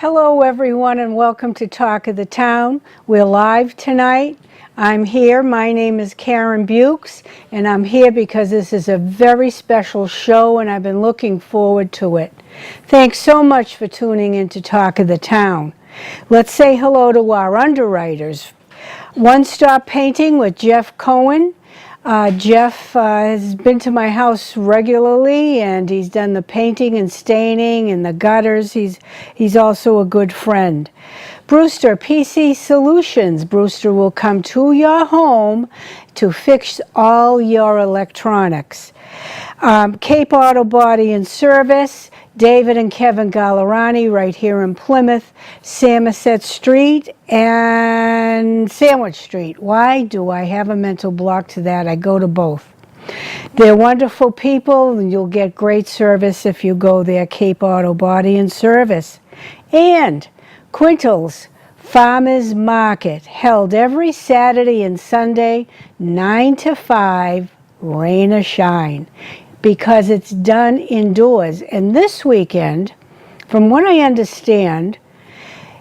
Hello everyone and welcome to Talk of the Town. We're live tonight. I'm here. My name is Karen Bukes and I'm here because this is a very special show and I've been looking forward to it. Thanks so much for tuning in to Talk of the Town. Let's say hello to our underwriters. One Stop Painting with Jeff Cohen. Jeff has been to my house regularly and he's done the painting and staining and the gutters. He's also a good friend. Brewster PC Solutions. Brewster will come to your home to fix all your electronics. Cape Auto Body and Service. David and Kevin Gallerani right here in Plymouth, Samoset Street and Sandwich Street. Why do I have a mental block to that? I go to both. They're wonderful people and you'll get great service if you go there, Cape Auto Body and Service. And Quintal's Farmers Market, held every Saturday and Sunday, 9 to 5, rain or shine, because it's done indoors. And this weekend, from what I understand,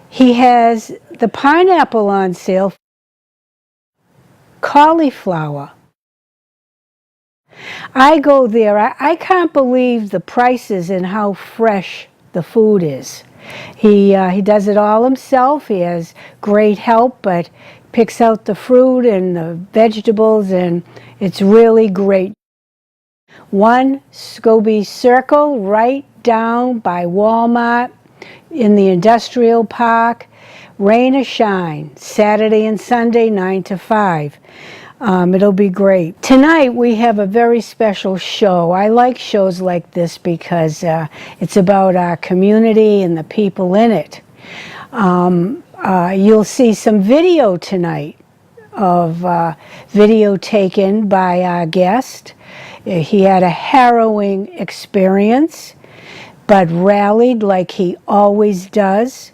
he has the pineapple on sale, cauliflower. I go there. I can't believe the prices and how fresh the food is. He does it all himself. He has great help, but picks out the fruit and the vegetables, and it's really great. 1 Scobie Circle, right down by Walmart in the industrial park. Rain or shine, Saturday and Sunday, 9 to 5. It'll be great. Tonight we have a very special show. I like shows like this because it's about our community and the people in it. You'll see some video tonight of video taken by our guest. He had a harrowing experience, but rallied like he always does,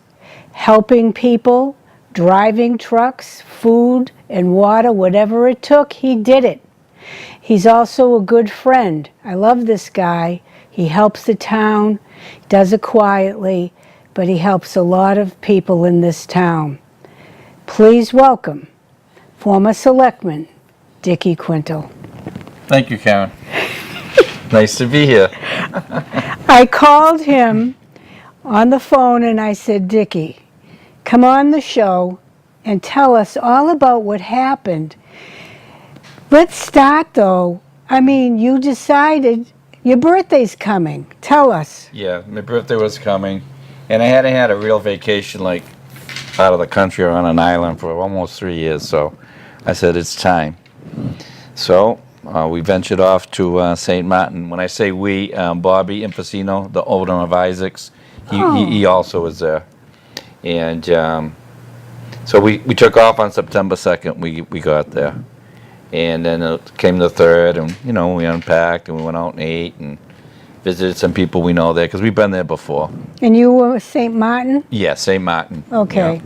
helping people, driving trucks, food and water, whatever it took, he did it. He's also a good friend. I love this guy. He helps the town, does it quietly, but he helps a lot of people in this town. Please welcome former Selectman Dickie Quintal. Thank you, Karen. Nice to be here. I called him on the phone and I said, Dickie, come on the show and tell us all about what happened. Let's start though. I mean, you decided your birthday's coming. Tell us. Yeah, my birthday was coming, and I hadn't had a real vacation like out of the country or on an island for almost 3 years, so I said it's time. So we ventured off to St. Maarten. When I say we, Bobby Infacino, the owner of Isaac's, he also was there. And so we took off on September 2nd. We got there. And then it came the 3rd, and, we unpacked, and we went out and ate, and visited some people we know there, because we've been there before. And you were St. Maarten? Yeah, St. Maarten. Okay. Yeah.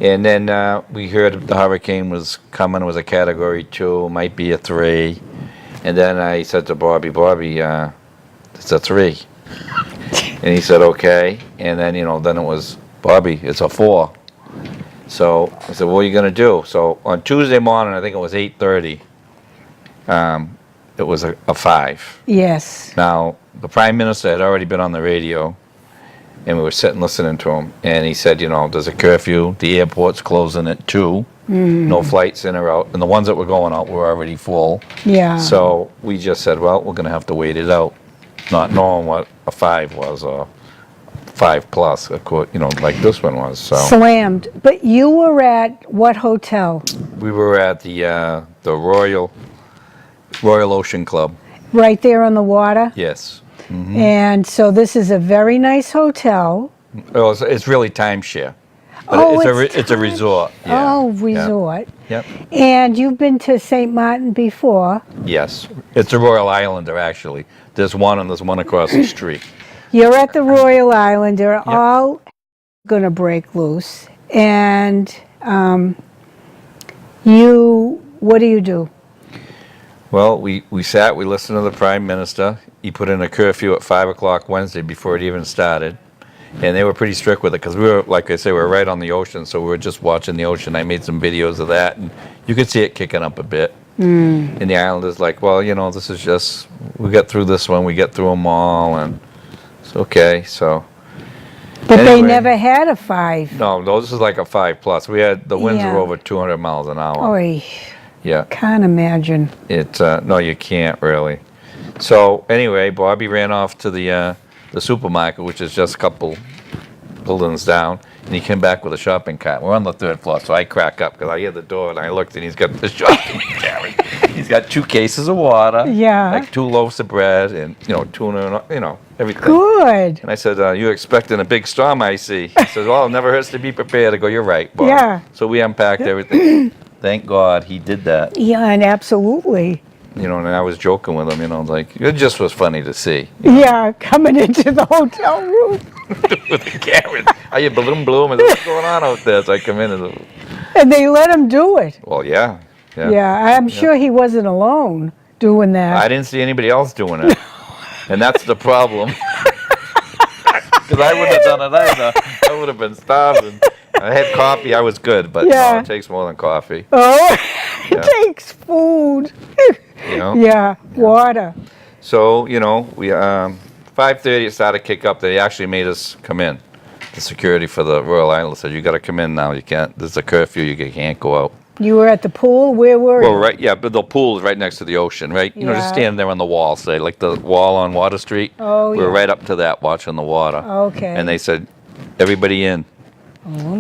And then we heard the hurricane was coming. It was a Category 2, might be a 3. And then I said to Bobby, it's a 3. And he said, okay. And then, then it was, Bobby, it's a 4. So I said, what are you going to do? So on Tuesday morning, I think it was 8:30, it was a 5. Yes. Now, the Prime Minister had already been on the radio, and we were sitting listening to him. And he said, there's a curfew. The airport's closing at 2. No flights in or out. And the ones that were going out were already full. Yeah. So we just said, well, we're going to have to wait it out, not knowing what a 5 was or 5 plus, of course, like this one was. So Slammed. But you were at what hotel? we were at the Royal Ocean Club. Right there on the water? Yes. Mm-hmm. And so this is a very nice hotel. Oh, it's really timeshare. But Oh, it's a resort. Yeah. Oh, resort. Yep. And you've been to St. Maarten before. Yes. It's a Royal Islander, actually. There's one, and there's one across the street. You're at the Royal Islander, all going to break loose. And what do you do? Well, we sat, we listened to the Prime Minister. He put in a curfew at 5 o'clock Wednesday before it even started. And they were pretty strict with it because we were, like I say, we were right on the ocean, so we were just watching the ocean. I made some videos of that, and you could see it kicking up a bit. And the islanders like, well, this is just, we got through this one, we get through them all, and it's okay, so. But they Anyway. never had a 5. No, this is like a 5+. We had, the winds Yeah. were over 200 miles an hour. Oy, Yeah, can't imagine. no, you can't really. So anyway, Bobby ran off to the supermarket, which is just a couple buildings down, and he came back with a shopping cart. We're on the 3rd floor, so I crack up because I hear the door and I looked and he's got the shopping cart. He's got 2 cases of water, Yeah. like 2 loaves of bread, and tuna, and everything. Good. And I said, "You're expecting a big storm, I see." He says, "Well, it never hurts to be prepared." I go, "You're right, Bob." Yeah. So we unpacked everything. Thank God he did that. Yeah, and absolutely. And I was joking with him, like, it just was funny to see. Yeah, coming into the hotel room. With the cameras. Are you bloom? I said, what's going on out there? So I come in and, And they let him do it. well, yeah. Yeah, I'm sure he wasn't alone doing that. I didn't see anybody else doing it. And that's the problem. Because I wouldn't have done it either. I would have been starving. I had coffee, I was good, but Yeah. no, it takes more than coffee. Oh, Yeah. it takes food. Yeah. Water. So, we 5:30 it started to kick up. They actually made us come in. The security for the Royal Island said, "You got to come in now. You can't. There's a curfew. You can't go out." You were at the pool? Where were Well, you? right, yeah, but the pool is right next to the ocean, right? Just Yeah. standing there on the wall, say, like the wall on Water Street. Oh, We were yeah. right up to that, watching the water. Okay. And they said, "Everybody in."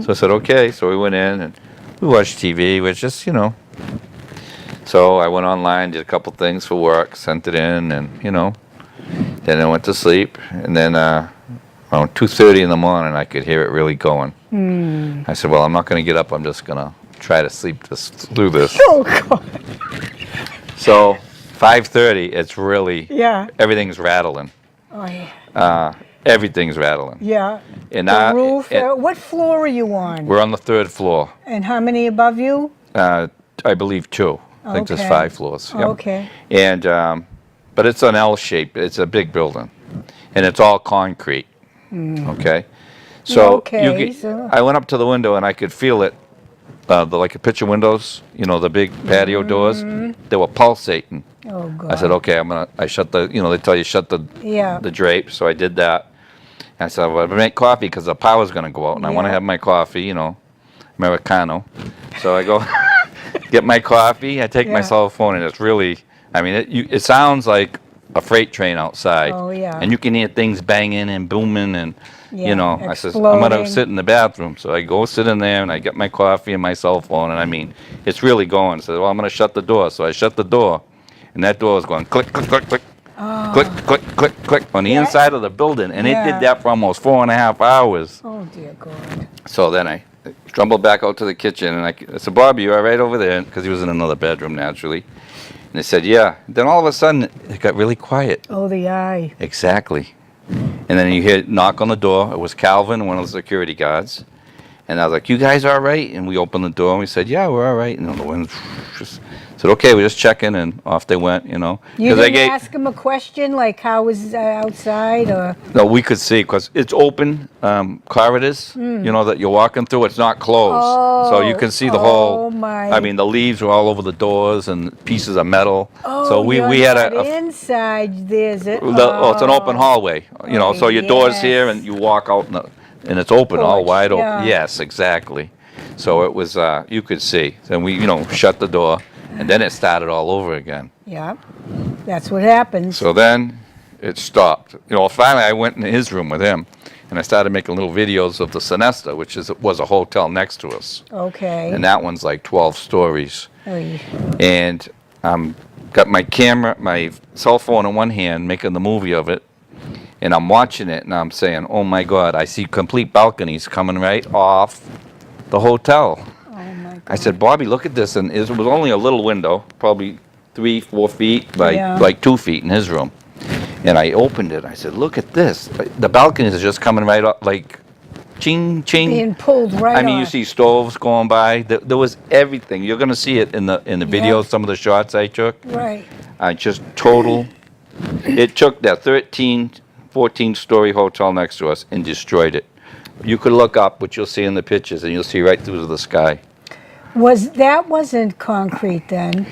So I said, "Okay." So we went in and we watched TV. Which just, So I went online, did a couple things for work, sent it in, and then I went to sleep. And then around 2:30 in the morning, I could hear it really going. I said, "Well, I'm not going to get up. I'm just going to try to sleep through this." Oh, God. So 5:30, it's really, Yeah. everything's rattling. Oh, yeah. Everything's rattling. Yeah. And The roof. and What floor are you on? we're on the 3rd floor. And how many above you? I believe 2. I think there's Okay. 5 floors. Yep. Okay. And but it's an L shape. It's a big building, and it's all concrete. Okay. So Okay, so- I went up to the window and I could feel it. Like the picture windows, the big patio doors, they were pulsating. Oh, God. I said, "Okay, I shut the, they tell you shut Yeah. the drape." So I did that. And I said, "Well, I make coffee because the power's going to go out, and I want to Yeah. have my coffee, Americano." So I go get my coffee. I take my Yeah. cell phone, and it's really, it sounds like a freight train outside. Oh, yeah. And you can hear things banging and booming, and Yeah, I says, "I'm going to exploding. sit in the bathroom." So I go sit in there, and I get my coffee and my cell phone, and it's really going. So, well, I'm going to shut the door. So I shut the door, and that door is going click, click, click, click. Click, click, click, click on the Yeah. inside of the building, and it Yeah. did that for almost 4.5 hours. Oh, dear God. So then I stumbled back out to the kitchen, and I said, "Bobby, you all right over there?" Because he was in another bedroom, naturally. And they said, "Yeah." Then all of a sudden, it got really quiet. Oh, the eye. Exactly. And then you hear knock on the door. It was Calvin, one of the security guards. And I was like, "You guys all right?" And we opened the door, and we said, "Yeah, we're all right." And the wind just said, "Okay, we're just checking," and off they went, You 'Cause didn't ask him a question like how was outside or? No, we could see because it's open corridors, that you're walking through. It's not closed. So you can see the whole, Oh, my. the leaves were all over the doors and pieces of metal. Oh, So we you're had not a inside. There's it. it's an open hallway, Oh, so your door's here yes. and you walk out and it's open, all Porch, wide open. yeah. Yes, exactly. So it was, you could see. Then we, shut the door and then it started all over again. Yeah, that's what happens. So then it stopped. Finally I went in his room with him, and I started making little videos of the Sonesta, which was a hotel next to us. Okay. And that one's like 12 stories. Oy. And got my camera, my cell phone in one hand, making the movie of it. And I'm watching it, and I'm saying, "Oh my God, I see complete balconies coming right off the hotel." Oh, my God. I said, "Bobby, look at this." And it was only a little window, probably 3-4 feet by Yeah. like 2 feet in his room. And I opened it. I said, "Look at this. The balconies are just coming right up, like ching, ching." Being pulled right You off. see stoves going by. There was everything. You're going to see it in the video, Yeah. some of the shots I took. Right. Just total. It took that 13, 14-story hotel next to us and destroyed it. You could look up, what you'll see in the pictures, and you'll see right through to the sky. Wasn't concrete then?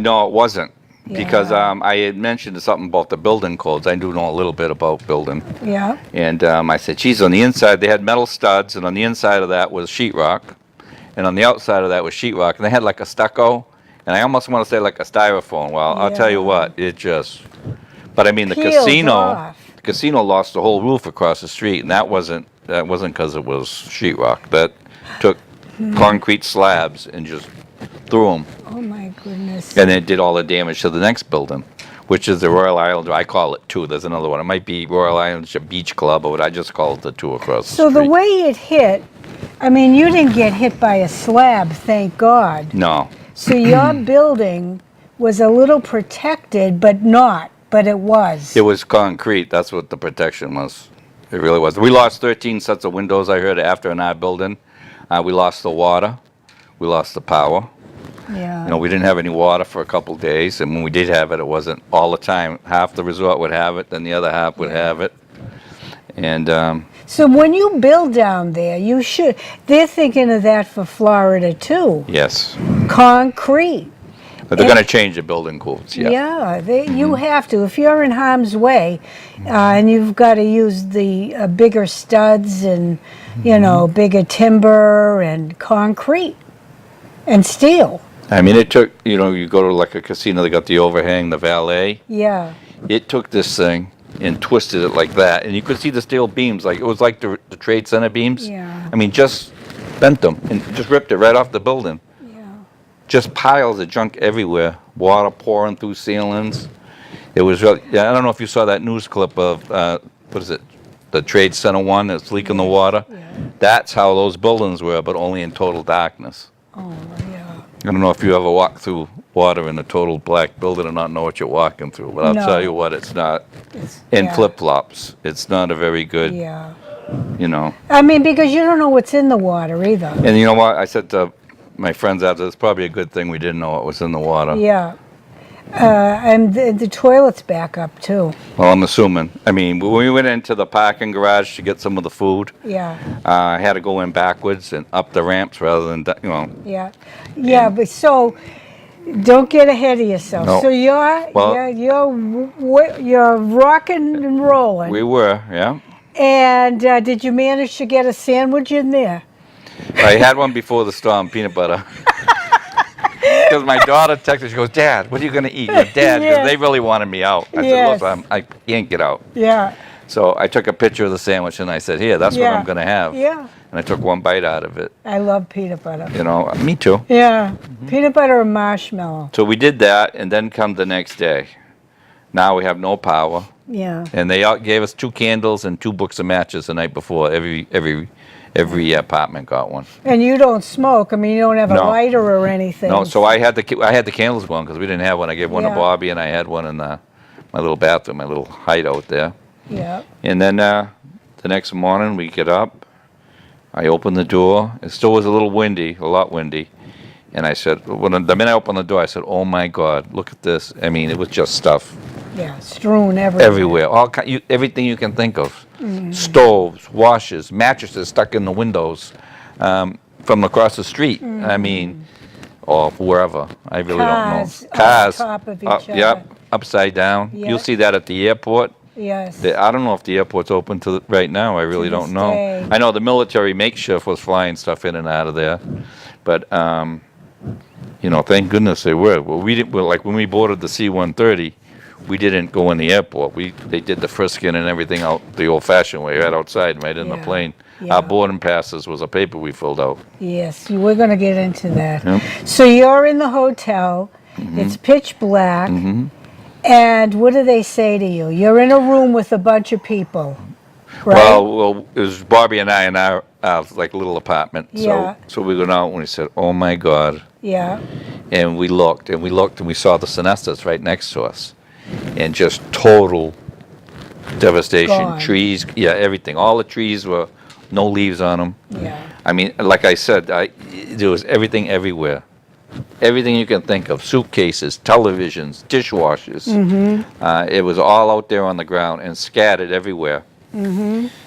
No, it wasn't. Because Yeah. I had mentioned something about the building codes. I do know a little bit about building. Yeah. And I said, geez, on the inside they had metal studs, and on the inside of that was sheetrock, and on the outside of that was sheetrock, and they had like a stucco, and I almost want to say like a styrofoam. Well, I'll tell you Yeah. what, it just. But I mean, the Peeled casino, off. the casino lost the whole roof across the street, and that wasn't because it was sheetrock. That took concrete slabs and just threw them. Oh my goodness. And it did all the damage to the next building, which is the Royal Island. I call it two. There's another one. It might be Royal Island Beach Club, or what I just call it the two across the So street. the way it hit, I mean, you didn't get hit by a slab, thank God. No. So your building was a little protected, but it was. It was concrete. That's what the protection was. It really was. We lost 13 sets of windows, I heard, after in our building. We lost the water. We lost the power. Yeah. You know, we didn't have any water for a couple days, and when we did have it, it wasn't all the time. Half the resort would have it, then the other half would have it. And So when you build down there, they're thinking of that for Florida too. yes, Concrete. but they're going to change the building codes. Yeah. You have to. If you're in harm's way, and you've got to use the bigger studs and, bigger timber and concrete and steel. I mean, it took, you go to like a casino, they got the overhang, the valet. Yeah. It took this thing and twisted it like that, and you could see the steel beams, like it was like the Trade Center beams. Yeah. I mean, just bent them and just ripped it right off the building. Yeah. Just piles of junk everywhere, water pouring through ceilings. It was really, I don't know if you saw that news clip of, what is it, the Trade Center one that's leaking the water. Yeah. That's how those buildings were, but only in total darkness. Oh, yeah. I don't know if you ever walked through water in a total black building and not know what you're walking through, but I'll No. tell you what, it's not. It's, In yeah. flip-flops, it's not a very good, Yeah. you. I mean, because you don't know what's in the water either. And you know what? I said to my friends after, it's probably a good thing we didn't know what was in the water. Yeah. And the toilet's back up too. Well, I'm assuming. I mean, when we went into the parking garage to get some of the food, Yeah. I had to go in backwards and up the ramps rather than, Yeah. Yeah, but so don't get ahead of yourself. No. So you're rocking and rolling. we were, yeah. And did you manage to get a sandwich in there? I had one before the storm, peanut butter. Because my daughter texted, she goes, Dad, what are you going to eat? Dad, because Yes. they really wanted me out. I Yes. said, look, I can't get out. Yeah. So I took a picture of the sandwich and I said, here, that's what Yeah. I'm going to have. Yeah. And I took one bite out of it. I love peanut butter. Me too. Yeah. Peanut butter and marshmallow. So we did that, and then come the next day. Now we have no power, Yeah. and they gave us 2 candles and 2 books of matches the night before. Every apartment got one. And you don't smoke. I mean, you don't have a No. lighter or anything. No, so I had the candles going because we didn't have one. I gave one Yeah. to Bobby, and I had one in my little bathroom, my little hideout there. Yeah. And then the next morning we get up. I opened the door. It still was a little windy, a lot windy. And I said, the minute I opened the door, I said, "Oh my God, look at this!" I mean, it was just stuff Yeah. Strewn everywhere. everywhere, everything you can think of, stoves, washers, mattresses stuck in the windows from across the street. I mean, or wherever. I really Cars don't know. Cars, on top of each other. Yep, upside down. Yeah. You'll see that at the airport. Yes. I don't know if the airport's open right now. I really To don't this know. day. I know the military makeshift was flying stuff in and out of there, but thank goodness they were. Well, we didn't. Well, like when we boarded the C-130, we didn't go in the airport. They did the frisking and everything out the old-fashioned way, right outside, right in the Yeah. plane. Yeah. Our boarding passes was a paper we filled out. Yes, we're going to get into that. Yep. So you're in the hotel. It's pitch black. And what do they say to you? You're in a room with a bunch of people, right? Well, it was Barbie and I in our like little apartment. Yeah. So we went out and we said, "Oh my God." Yeah. And we looked and we looked and we saw the Sinestas right next to us. And just total devastation. Gone. Trees, everything. All the trees were no leaves on them. Yeah. I mean, like I said, there was everything everywhere. Everything you can think of, suitcases, televisions, dishwashers. It was all out there on the ground and scattered everywhere.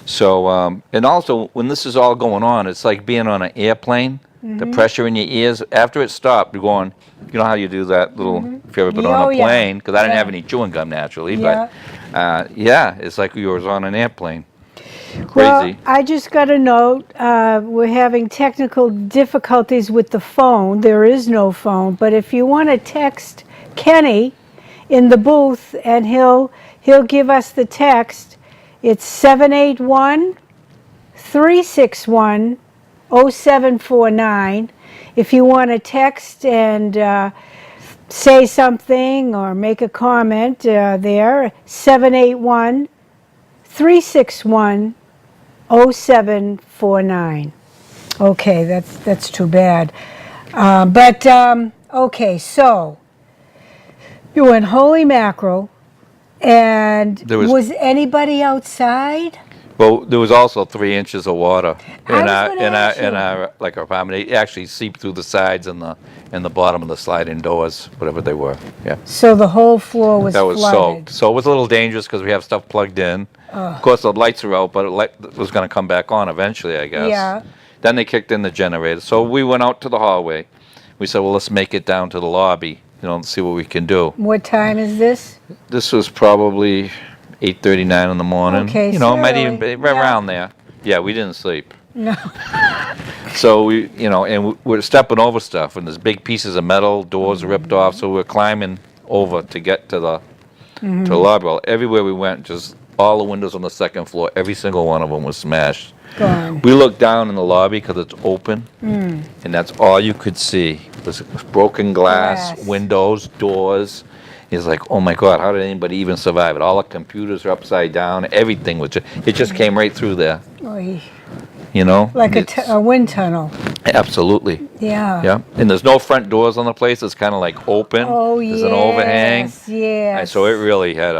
So, and also when this is all going on, it's like being on an airplane. The pressure in your ears, after it stopped, you're going, you know how you do that little, if you've ever been on Oh, a yeah. plane, because I didn't Yeah. have any chewing gum naturally, Yeah. but yeah, it's like you was on an airplane. Well, Crazy. I just got a note. We're having technical difficulties with the phone. There is no phone, but if you want to text Kenny in the booth, and he'll give us the text. It's 781-361-0749. If you want to text and say something or make a comment there, 781-361-0749. Okay, that's too bad. Okay, so you went holy mackerel, and There was- was anybody outside? Well, there was also 3 inches of water I in was our gonna in our ask in you. our like our apartment. It actually seeped through the sides and the bottom of the sliding doors, whatever they were. Yeah, So the whole floor was that was flooded. soaked. So it was a little dangerous because we have stuff plugged in. Of course, the lights are out, but it was going to come back on eventually, I guess. Yeah. Then they kicked in the generator. So we went out to the hallway. We said, well, let's make it down to the lobby, and see what we can do. What time is this? This was probably 8:39 in the morning. Okay, It so might even early. be right Yeah. around there. Yeah, we didn't sleep. No. So we're stepping over stuff, and there's big pieces of metal, doors are ripped off. So we're climbing over to get to the lobby. Well, everywhere we went, just all the windows on the second floor, every single one of them was smashed. Gone. We looked down in the lobby because it's open, and that's all you could see was broken glass, Glass. windows, doors. It's like, oh my God, how did anybody even survive it? All the computers are upside down. Everything was it just came right through there. Oy. Like It's- a wind tunnel. Absolutely. Yeah. Yeah. And there's no front doors on the place. It's kind of like open. Oh, There's an overhang. yes. And so it really had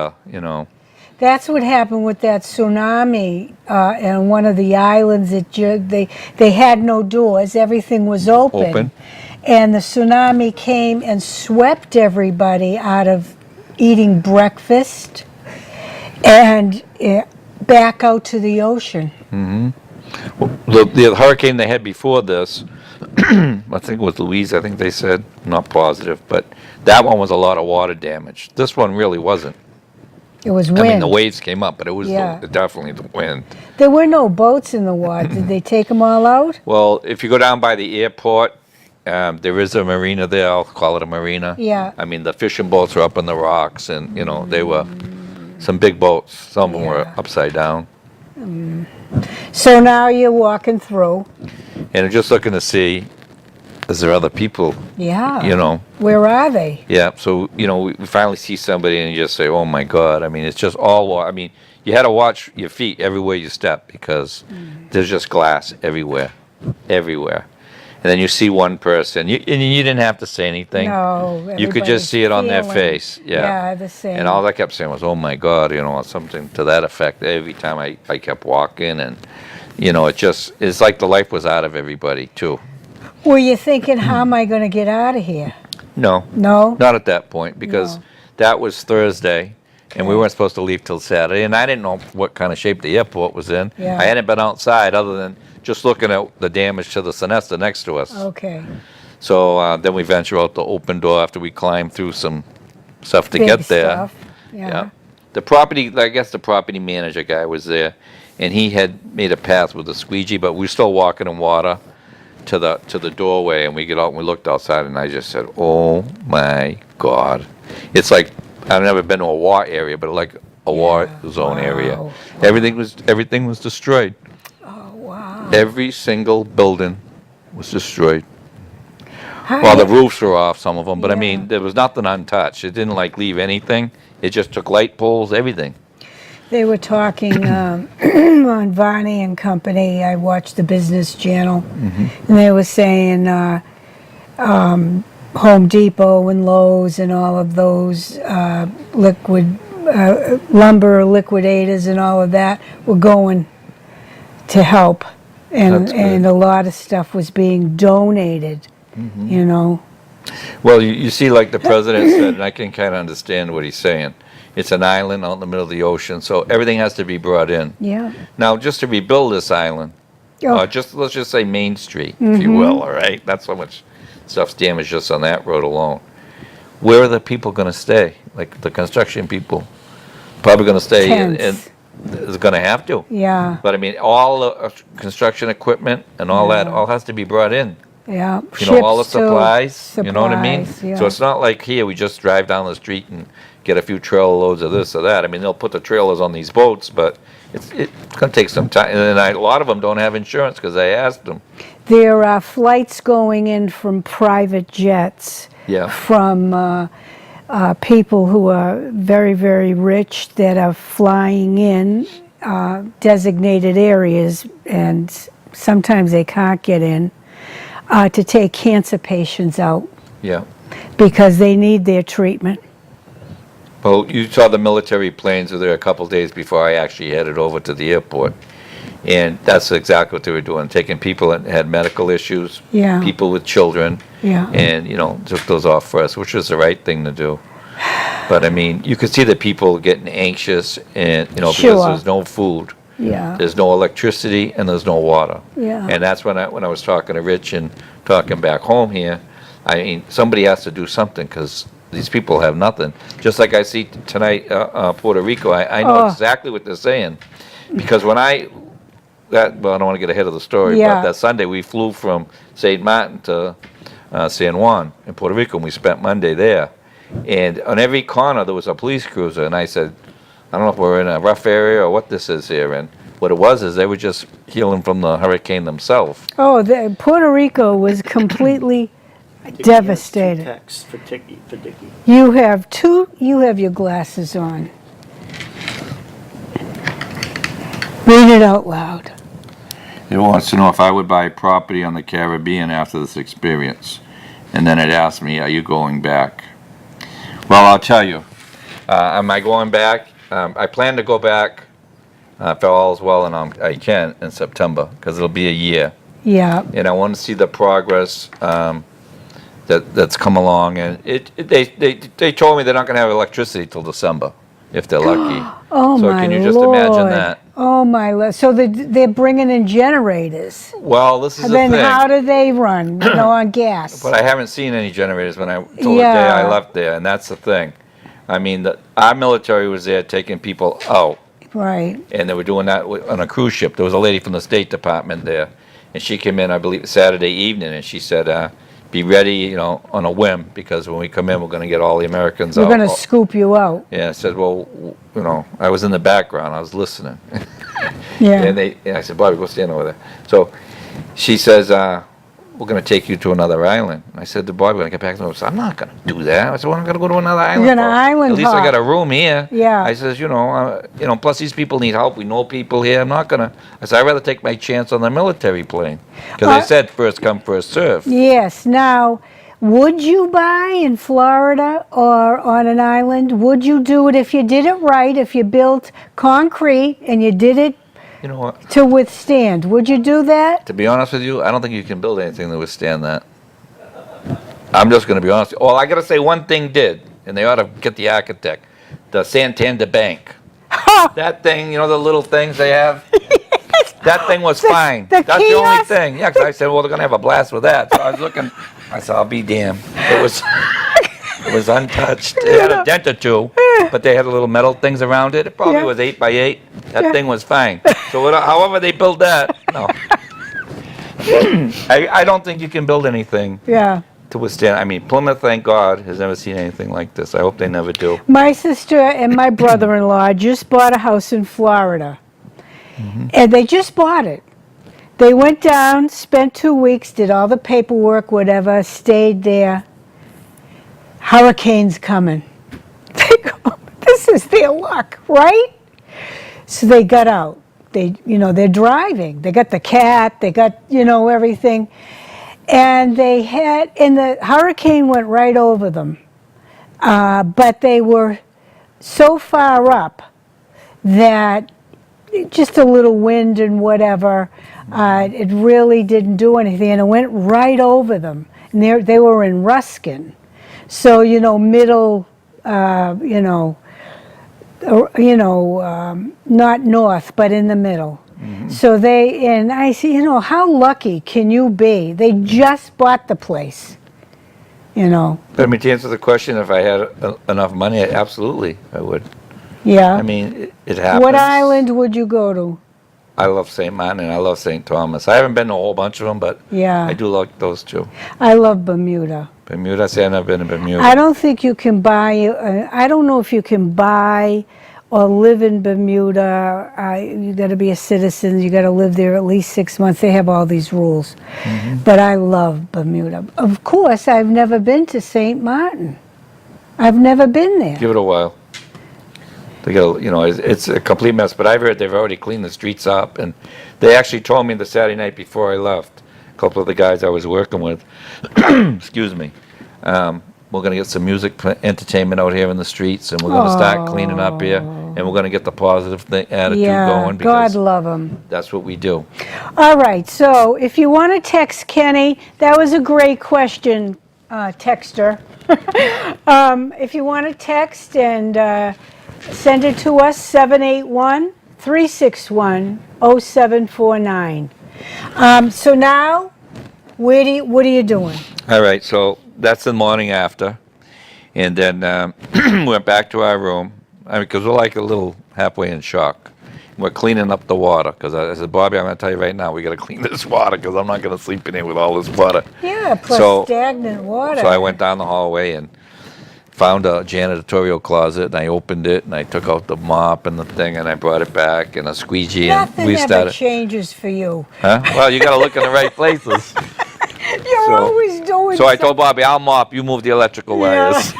That's what happened with that tsunami in one of the islands. They had no doors. Everything was open. And the tsunami came and swept everybody out of eating breakfast and back out to the ocean. The hurricane they had before this, I think it was Louise, I think they said, not positive, but that one was a lot of water damage. This one really wasn't. It was wind. I mean, the waves came up, but it was Yeah. definitely the wind. There were no boats in the water. Did they take them all out? Well, if you go down by the airport, there is a marina there. I'll call it a marina. Yeah. I mean, the fishing boats were up on the rocks, and they were some big boats. Some of them were Yeah. upside down. So now you're walking through. And just looking to see, is there other people? Yeah. Where are they? Yeah. So we finally see somebody, and you just say, "Oh my God!" I mean, it's just all water. I mean, you had to watch your feet everywhere you step because there's just glass everywhere, everywhere. And then you see one person, and you didn't have to say anything. No. You could just everybody's see it on their feeling. face. Yeah. Yeah, the same. And all I kept saying was, "Oh my God," or something to that effect. Every time I kept walking, and it's like the life was out of everybody too. Were you thinking, how am I going to get out of here? No, No? not at that point because No. that was Thursday, and we weren't supposed to leave till Saturday, and I didn't know what kind of shape the airport was in. Yeah. I hadn't been outside other than just looking at the damage to the Sonesta next to us. Okay. So then we venture out the open door after we climb through some stuff to Big get there. stuff. Yeah. The property manager guy was there, and he had made a path with a squeegee, but we were still walking in water to the doorway, and we get out and we looked outside, and I just said, "Oh my God!" It's like I've never been to a war area, but like a war zone area. Wow. Everything was destroyed. Oh, wow. Every single building was destroyed. Hi. Well, the roofs were off, some of them, but I Yeah. mean, there was nothing untouched. It didn't leave anything. It just took light poles, everything. They were talking on Varney and Company. I watched the Business Channel, and they were saying Home Depot and Lowe's and all of those lumber liquidators and all of that were going to help, That's good. and a lot of stuff was being donated. Well, you see, like the president said, and I can kind of understand what he's saying. It's an island out in the middle of the ocean, so everything has to be brought in. Yeah. Now, just to rebuild this island, Oh. let's just say Main Street, if you will, all right? That's how much stuff's damaged just on that road alone. Where are the people going to stay? Like the construction people, probably going to stay in Tents. is going to have to. Yeah. But I mean, all the construction equipment and all that all has to be brought in. Yeah. You know, all the Ships too. supplies, you know what I mean? Supplies, yeah. So it's not like here, we just drive down the street and get a few trailer loads of this or that. I mean, they'll put the trailers on these boats, but it's going to take some time. And then a lot of them don't have insurance because I asked them. There are flights going in from private jets. Yeah. From people who are very, very rich that are flying in designated areas, and sometimes they can't get in, to take cancer patients out Yeah. because they need their treatment. Well, you saw the military planes were there a couple days before I actually headed over to the airport. And that's exactly what they were doing, taking people that had medical issues, Yeah. people with children, Yeah. and, took those off first, which was the right thing to do. But, I mean, you could see the people getting anxious and, because Sure. there's no food, Yeah. there's no electricity, and there's no water. Yeah. And that's when I was talking to Rich and talking back home here, I mean, somebody has to do something because these people have nothing. Just like I see tonight, Puerto Rico, I know Oh. exactly what they're saying. Because when I don't want to get ahead of the story, Yeah. but that Sunday we flew from St. Maarten to San Juan in Puerto Rico, and we spent Monday there. And on every corner there was a police cruiser, and I said, I don't know if we're in a rough area or what this is here. And what it was is they were just healing from the hurricane themselves. Oh, Puerto Rico was completely devastated. Text for Dicky. You have your glasses on. Read it out loud. It wants to know if I would buy property on the Caribbean after this experience. And then it asked me, are you going back? Well, I'll tell you. Am I going back? I plan to go back, if all is well, and I can, in September, because it'll be a year. Yeah. And I want to see the progress that's come along. And they told me they're not going to have electricity till December, if they're lucky. Oh, So my can you just Lord. imagine that? Oh, my Lord. So they're bringing in generators. Well, this is the Then thing. how do they run? On gas. But I haven't seen any generators till the day Yeah. I left there, and that's the thing. I mean, our military was there taking people out, Right. and they were doing that on a cruise ship. There was a lady from the State Department there, and she came in, I believe, Saturday evening, and she said, be ready, on a whim, because when we come in, we're going to get all the Americans We're out. going to scoop you out. Yeah, I said, well, I was in the background, I was listening. Yeah. And I said, Bobby, go stand over there. So she says, we're going to take you to another island. And I said to Bobby when I get back to him, I said, I'm not going to do that. I said, well, I'm going to go to another island. gonna for? island At least I hop. got a room here. Yeah. I says, plus these people need help. We know people here. I'm not going to. I said, I'd rather take my chance on the military plane. Because they said first come, first serve. Yes. Now, would you buy in Florida or on an island? Would you do it if you did it right, if you built concrete and you did it You know what? to withstand? Would you do that? To be honest with you, I don't think you can build anything to withstand that. I'm just going to be honest. Well, I got to say one thing did, and they ought to get the architect, the Santander Bank. That thing, the little things they have, that thing was fine. the That's the only kiosk? thing. Yeah, 'cause I said, well, they're going to have a blast with that. So I was looking, I said, I'll be damned. It was untouched. It had a dent or two, but they had little metal things around it. It probably Yeah. was 8 by 8. That Yeah. thing was fine. So however they built that, no. I don't think you can build anything Yeah. to withstand. I mean, Plymouth, thank God, has never seen anything like this. I hope they never do. My sister and my brother-in-law just bought a house in Florida. And they just bought it. They went down, spent 2 weeks, did all the paperwork, whatever, stayed there. Hurricane's coming. They go, this is their luck, right? So they got out. They're driving. They got the cat, they got, everything. And the hurricane went right over them. But they were so far up that just a little wind and whatever, it really didn't do anything. And it went right over them. And they were in Ruskin. So, middle, not north, but in the middle. So and I see, how lucky can you be? They just bought the place, But I mean, to answer the question, if I had enough money, absolutely, I would. Yeah. I mean, it happens. What island would you go to? I love St. Martin and I love St. Thomas. I haven't been to a whole bunch of them, but Yeah. I do like those two. I love Bermuda. Bermuda, see, I've never been to Bermuda. I don't think you can buy, I don't know if you can buy or live in Bermuda. You got to be a citizen. You got to live there at least 6 months. They have all these rules. But I love Bermuda. Of course, I've never been to St. Martin. I've never been there. Give it a while. They got, it's a complete mess. But I've heard they've already cleaned the streets up, and they actually told me the Saturday night before I left. A couple of the guys I was working with, excuse me, we're going to get some music entertainment out here in the streets, and we're going to start cleaning up here, and we're going to get the positive attitude going, because God love them. that's what we do. All right, so if you want to text Kenny, that was a great question, texter. If you want to text and send it to us, 781-361-0749. So now, what are you doing? All right, so that's the morning after, and then went back to our room. I mean, because we're like a little halfway in shock. We're cleaning up the water, because I said, Bobby, I'm going to tell you right now, we got to clean this water, because I'm not going to sleep in here with all this water. Yeah, plus stagnant water. So I went down the hallway and found a janitorial closet, and I opened it, and I took out the mop and the thing, and I brought it back, and a squeegee, Nothing and we ever started. changes for you. Huh? Well, you got to look in the right places. You're always doing So I told Bobby, I'll mop, you move the electrical wires.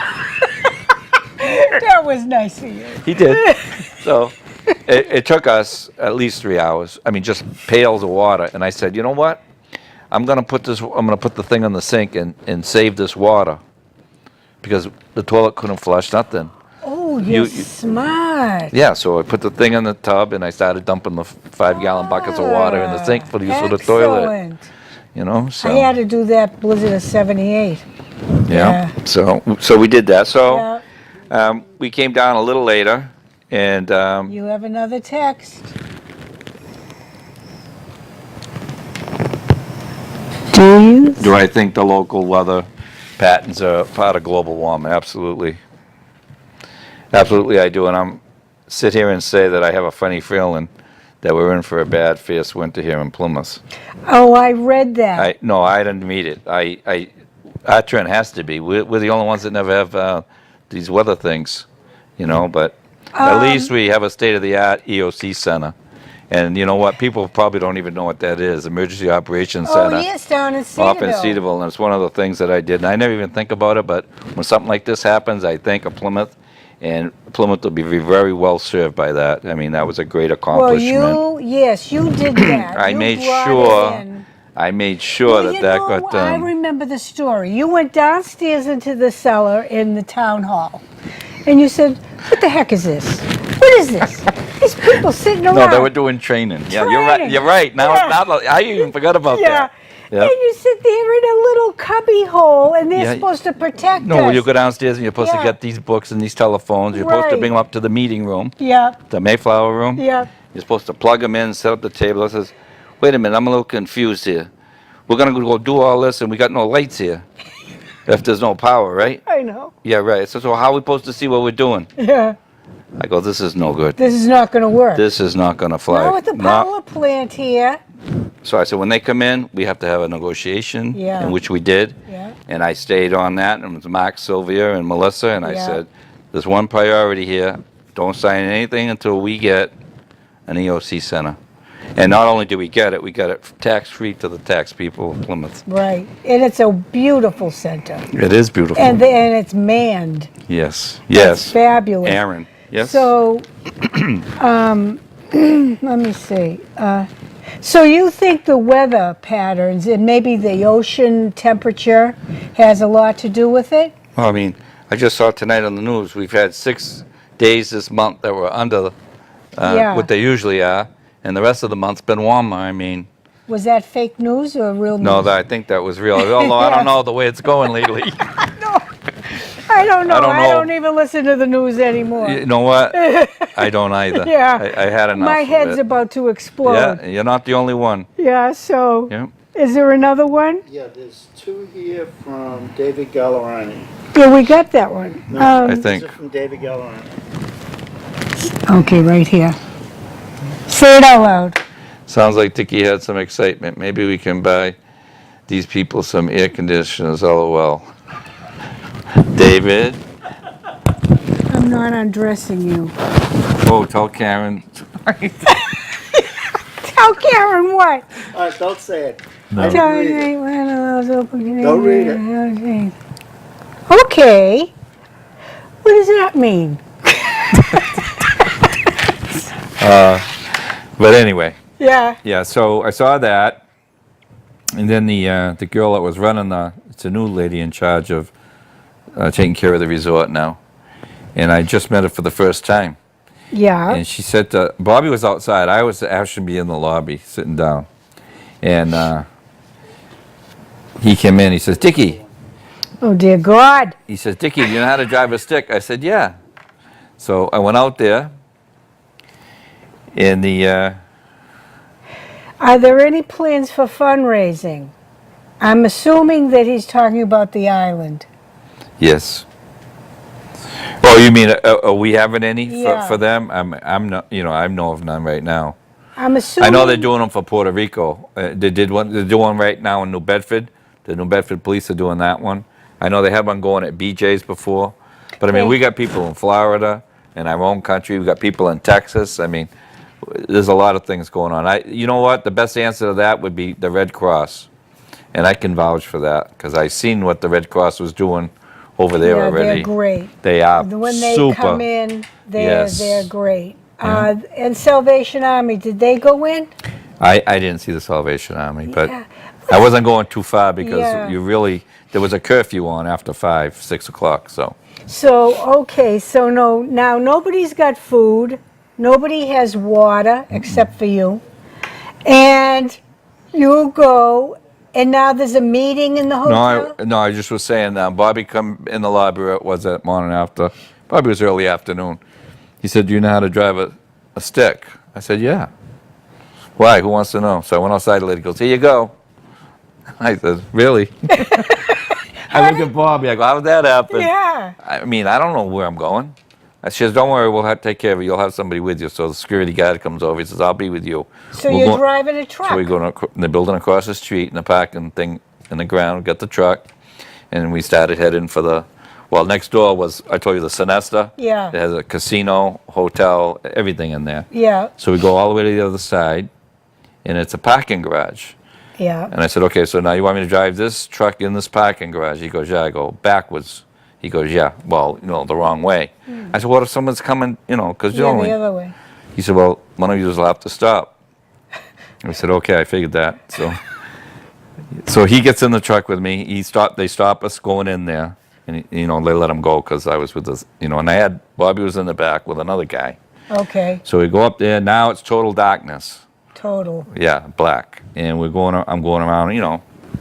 That was nice of you. He did. So it took us at least 3 hours. I mean, just pails of water. And I said, you know what? I'm gonna put the thing on the sink and save this water, because the toilet couldn't flush nothing. Oh, you're smart. Yeah, so I put the thing in the tub and I started dumping the 5-gallon buckets of water in the sink for the use of the toilet. Excellent. So I had to do that blizzard of 78. yeah. So we did that. So Yeah. we came down a little later, and You have another text. Do you? do I think the local weather patterns are part of global warming? Absolutely. Absolutely, I do. And I'm sit here and say that I have a funny feeling that we're in for a bad, fierce winter here in Plymouth. Oh, I read that. No, I didn't meet it. Our trend has to be. We're the only ones that never have these weather things, but at least we have a state-of-the-art EOC center. And you know what? People probably don't even know what that is, Emergency Operations Center. Oh, yes, down in Cedarville. Off in Cedarville, and it's one of the things that I did. And I never even think about it, but when something like this happens, I think of Plymouth, and Plymouth will be very well served by that. I mean, that was a great accomplishment. Well, yes, you did that. I You made brought sure. it in. I made sure Well, that got I done. remember the story. You went downstairs into the cellar in the town hall, and you said, "What the heck is this? What is this? These people sitting around." No, they were doing training. Yeah, you're right. Training. You're right. Now, Yeah. I even forgot about Yeah. that. Yep. And you sit there in a little cubby hole, and they're Yeah. supposed to protect No, us. you go downstairs and you're supposed to Yeah. get these books and these telephones. You're supposed to Right. bring them up to the meeting room, Yeah, the Mayflower room. yeah. You're supposed to plug them in, set up the table. I says, wait a minute, I'm a little confused here. We're going to go do all this and we got no lights here if there's no power, right? I know. Yeah, right. So how are we supposed to see what we're doing? Yeah. I go, this is no good. This is not going to work. This is not going to fly. Not with the Not- power plant here. So I said, when they come in, we have to have a negotiation, Yeah. in which we did. Yeah. And I stayed on that, and it was Mark, Sylvia, and Melissa, and I Yeah. said, there's one priority here. Don't sign anything until we get an EOC center. And not only do we get it tax-free to the tax people of Plymouth. Right. And it's a beautiful center. It is beautiful. And it's manned. Yes, It's yes. fabulous. Aaron, yes? So, let me see. So you think the weather patterns and maybe the ocean temperature has a lot to do with it? Well, I mean, I just saw tonight on the news, we've had 6 days this month that were under Yeah. what they usually are, and the rest of the month's been warmer. I mean, Was that fake news or real news? no, I think that was real, although I don't know the way it's going lately. I don't know. I don't I know. don't even listen to the news anymore. You know what? I don't either. Yeah. I had enough My of head's it. about to explode. Yeah, you're not the only one. Yeah, so Yeah. is there another one? Yeah, there's two here from David Gallerani. Yeah, we got that one. I think. These are from David Gallerani. Okay, right here. Say it out loud. Sounds like Dickie had some excitement. Maybe we can buy these people some air conditioners, lol. David? I'm not undressing you. Oh, tell Karen. Tell Karen what? All right, don't say it. No. I Tell didn't read it. me when I was open. Don't read it. Okay. What does that mean? But anyway, Yeah. yeah, so I saw that. And then the girl that was running it's a new lady in charge of taking care of the resort now. And I just met her for the first time. Yeah. And she said, Bobby was outside. I was actually be in the lobby sitting down. And he came in. He says, Dickie. Oh, dear God. He says, Dickie, do you know how to drive a stick? I said, yeah. So I went out there. And Are there any plans for fundraising? I'm assuming that he's talking about the island. yes. Oh, you mean, are we having any Yeah. for them? I'm not, I know of none right now. I'm assuming. I know they're doing them for Puerto Rico. They did one. They're doing one right now in New Bedford. The New Bedford police are doing that one. I know they had one going at BJ's before. But I mean, Okay. we got people in Florida, in our own country. We got people in Texas. I mean, there's a lot of things going on. You know what? The best answer to that would be the Red Cross, and I can vouch for that because I seen what the Red Cross was doing over there Yeah, already. they're great. They are When they super. come in, Yes. they're great. And Salvation Army, did they go in? I didn't see the Salvation Army, but Yeah. I wasn't going too far because Yeah. there was a curfew on after 5, 6 o'clock. So So, okay, so now nobody's got food, nobody has water except for you, and you go, and now there's a meeting in the hotel? no, I just was saying Bobby come in the lobby. Was that morning after? Probably was early afternoon. He said, "Do you know how to drive a stick?" I said, "Yeah." Why? Who wants to know? So I went outside. The lady goes, "Here you go." I said, "Really?" I look at Bobby. I go, "How did that happen?" Yeah. I mean, I don't know where I'm going. She says, "Don't worry, we'll take care of it. You'll have somebody with you." So the security guard comes over. He says, "I'll be with you." So We'll you're go- driving a truck? So we go to the building across the street and the parking thing in the ground. Got the truck, and we started heading for next door was, I told you, the Sonesta. Yeah. It has a casino, hotel, everything in there. Yeah, So we go all the way to the other side, and it's a parking garage. yeah. And I said, "Okay, so now you want me to drive this truck in this parking garage?" He goes, "Yeah." I go, "Backwards." He goes, "Yeah." Well, the wrong way. I said, "What if someone's coming, because Yeah, the other way. He said, "Well, one of you will have to stop." I said, "Okay, I figured that." So he gets in the truck with me. They stop us going in there, and they let him go because I was with this, and I had Bobby was in the back with another guy. Okay, So we go up there. Now it's total darkness. total. Yeah, black. And I'm going around,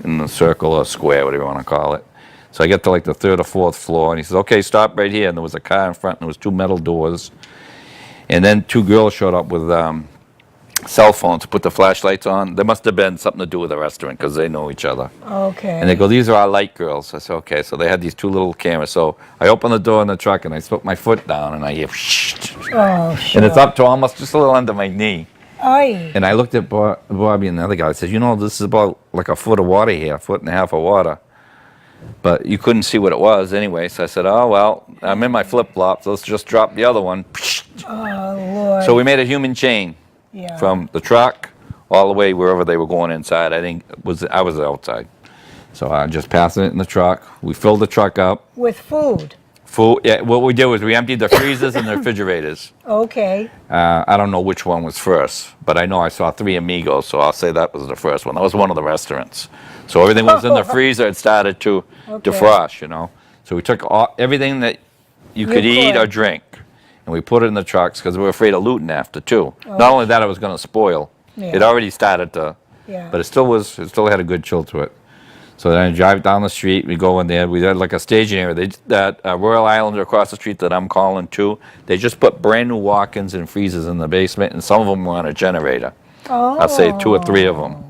in the circle or square, whatever you want to call it. So I get to like the 3rd or 4th floor, and he says, "Okay, stop right here." And there was a car in front, and there was 2 metal doors. And then 2 girls showed up with cell phones to put the flashlights on. There must have been something to do with the restaurant because they know each other. Okay. And they go, "These are our light girls." I said, "Okay." So they had these 2 little cameras. So I open the door in the truck, and I put my foot down, and I hear, Oh, sure. and it's up to almost just a little under my knee. Oy. And I looked at Bobby and the other guy. I said, "This is about like a foot of water here, a foot and a half of water." But you couldn't see what it was anyway. So I said, "Oh, well, I'm in my flip-flops. Let's just drop the other one." Oh, Lord. So we made a human chain Yeah. from the truck all the way wherever they were going inside. I was outside. So I just passed it in the truck. We filled the truck up. With food. Food. Yeah, what we did was we emptied the freezers and the refrigerators. Okay. I don't know which one was first, but I know I saw 3 Amigos, so I'll say that was the first one. That was one of the restaurants. So everything was in the freezer. It started to defrost, So we took everything that you could eat or drink, and we put it in the trucks because we were afraid of looting after, too. Not only that, it was going to spoil. Yeah. It already started to, Yeah. but it still had a good chill to it. So then I drive down the street, we go in there, we had like a staging area. That Royal Islander across the street that I'm calling to, they just put brand new walk-ins and freezers in the basement, and some of them were on a generator. Oh. I'll say 2 or 3 of them.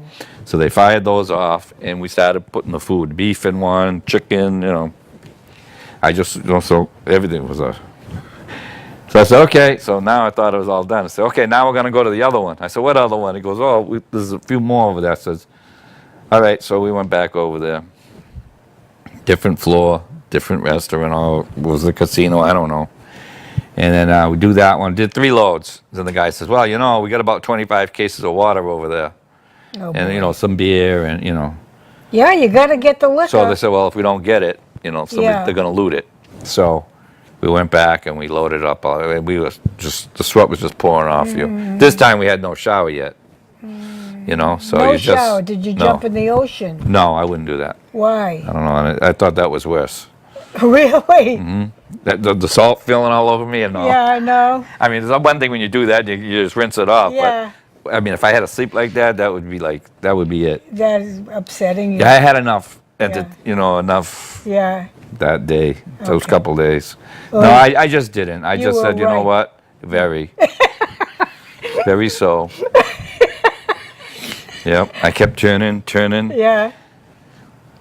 So they fired those off, and we started putting the food, beef in one, chicken, I just, so everything was a... So I said, okay, so now I thought it was all done. I said, okay, now we're going to go to the other one. I said, what other one? He goes, there's a few more over there. I says, all right, so we went back over there. Different floor, different restaurant, or was the casino, I don't know. And then we do that one, did 3 loads. Then the guy says, well, we got about 25 cases of water over there. Oh, And, boy. some beer and, Yeah, you got to get the liquor. So they said, well, if we don't get it, they're going to loot it. So we went back and we loaded up. And we was just, the sweat was just pouring off you. This time we had no shower yet. So no you just... shower. Did you jump in the ocean? No, I wouldn't do that. Why? I don't know. And I thought that was worse. Really? The salt feeling all over me and all. Yeah, I know. I mean, there's one thing when you do that, you just rinse it off. Yeah. But, I mean, if I had to sleep like that, that would be it. That is upsetting you. Yeah, I had enough, Yeah. enough Yeah. that day, those Okay. couple days. Well, No, I just didn't. I you just were said, you know right. what? Very. Very so. Yep, I kept turning. Yeah.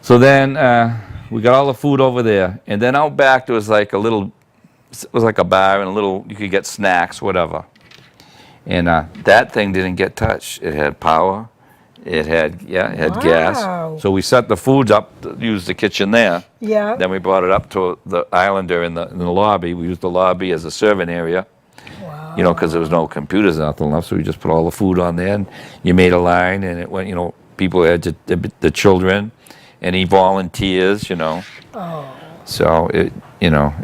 So then we got all the food over there, and then out back there was like a bar and you could get snacks, whatever. And that thing didn't get touched. It had power, it had gas. Wow. So we set the foods up, used the kitchen there. Yeah. Then we brought it up to the Islander in the lobby. We used the lobby as a serving area. Wow. Because there was no computers, nothing left, so we just put all the food on there, and you made a line, and it went, people had the children, any volunteers, Oh. So it,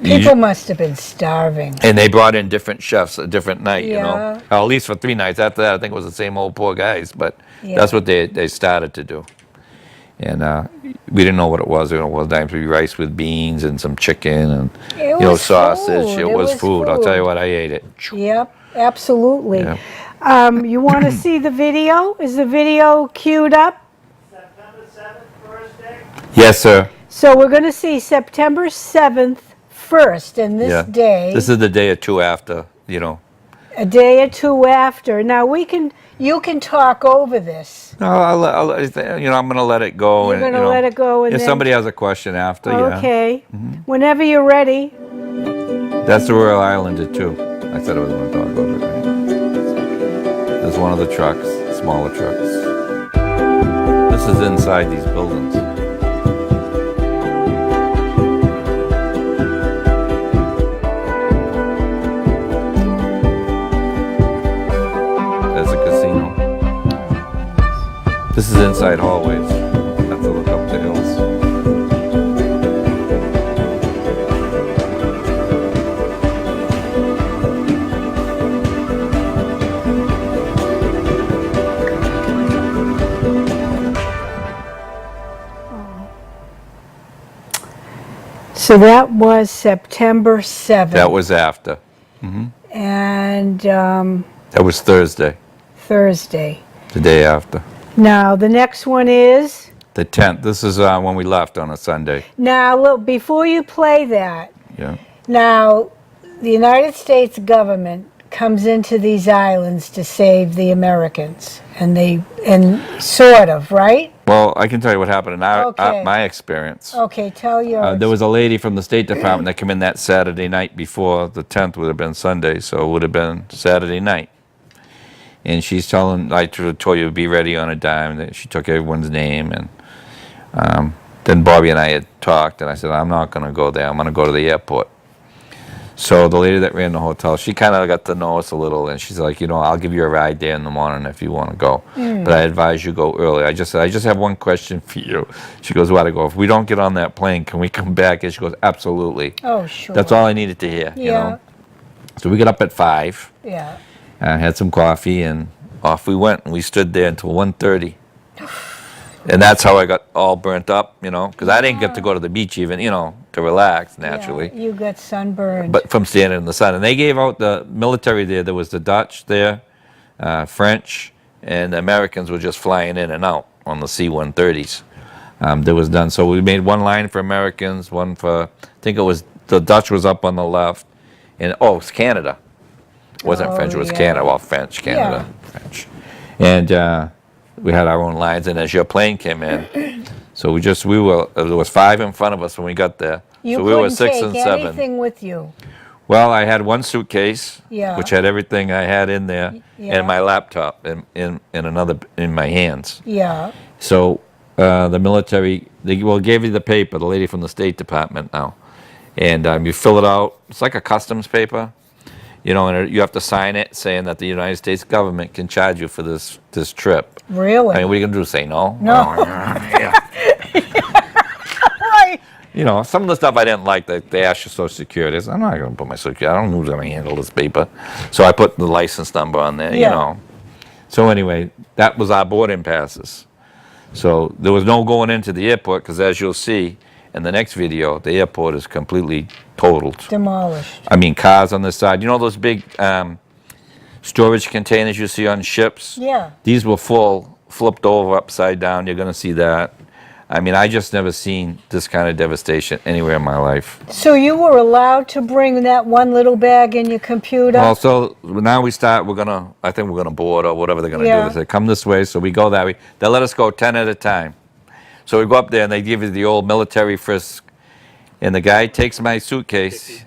People must have been starving. and they brought in different chefs a different night, Yeah. At least for 3 nights. After that, I think it was the same old poor guys, but Yeah. that's what they started to do. And we didn't know what it was. It was times we rice with beans and some chicken and It was sausage. food. It was food. I'll tell you what, I ate it. Yep, absolutely. Yeah. You want to see the video? Is the video queued up? September 7th, Thursday? Yes, sir. So we're going to see September 7th first, and this Yeah. day, This is the day or two after, a day or two after. Now you can talk over this. No, I'm going to let it go. You're going to let it go, and If then somebody has a question after, yeah. okay. Whenever you're ready. That's the Royal Islander too. I said I was going to talk over it. Right? There's one of the trucks, smaller trucks. This is inside these buildings. There's a casino. This is inside hallways. Have to look up the hills. So that was September 7th. That was after. And That was Thursday, Thursday. the day after. Now, the next one is... The 10th. This is when we left on a Sunday. Now, look, before you play that, Yeah. now, the United States government comes into these islands to save the Americans, and sort of, right? Well, I can tell you what happened in Okay. my experience. Okay, tell yours. There was a lady from the State Department that came in that Saturday night before. The 10th would have been Sunday, so it would have been Saturday night. And she's telling, I told you to be ready on a dime. That she took everyone's name, and then Bobby and I had talked, and I said, I'm not going to go there. I'm going to go to the airport. So the lady that ran the hotel, she kind of got to know us a little, and she's like, I'll give you a ride there in the morning if you want to go. But I advise you go early. I just have one question for you. She goes, what? I go, if we don't get on that plane, can we come back? And she goes, absolutely. Oh, sure. That's all I needed to hear, Yeah. So we got up at 5, Yeah. had some coffee, and off we went. And we stood there until 1:30. And that's how I got all burnt up, because I didn't get to go to the beach even, to relax naturally. Yeah, you got sunburned. But from standing in the sun. And they gave out the military there. There was the Dutch there, French, and the Americans were just flying in and out on the C-130s. that was done. So we made one line for Americans, one for, I think it was, the Dutch was up on the left, and, oh, it's Canada. It wasn't French, it was yeah. Canada. Well, French, Canada, French. And we had our own lines, and as your plane came in, so there was 5 in front of us when we got there. You So we were couldn't 6 take and 7. anything with you. Well, I had one suitcase, Yeah. which had everything I had in there, Yeah. and my laptop in another in my hands. Yeah. So the military, they gave you the paper, the lady from the State Department now, and you fill it out. It's like a customs paper, you know, and you have to sign it saying that the United States government can charge you for this trip. Really? I mean, what are you gonna do? Say no? No. Yeah. Right. You know, some of the stuff I didn't like, they asked your Social Security. I said, I'm not going to put my Social Security. I don't know who's going to handle this paper. So I put the license number on there, you Yeah. know. So anyway, that was our boarding passes. So there was no going into the airport because, as you'll see in the next video, the airport is completely totaled. Demolished. I mean, cars on the side. You know those big storage containers you see on ships? Yeah. These were full, flipped over, upside down. You're going to see that. I mean, I just never seen this kind of devastation anywhere in my life. So you were allowed to bring that one little bag in your computer? Well, so now we start, I think we're gonna board or whatever they're gonna Yeah. do. They say, come this way, so we go that way. They let us go 10 at a time. So we go up there and they give you the old military frisk. And the guy takes my suitcase,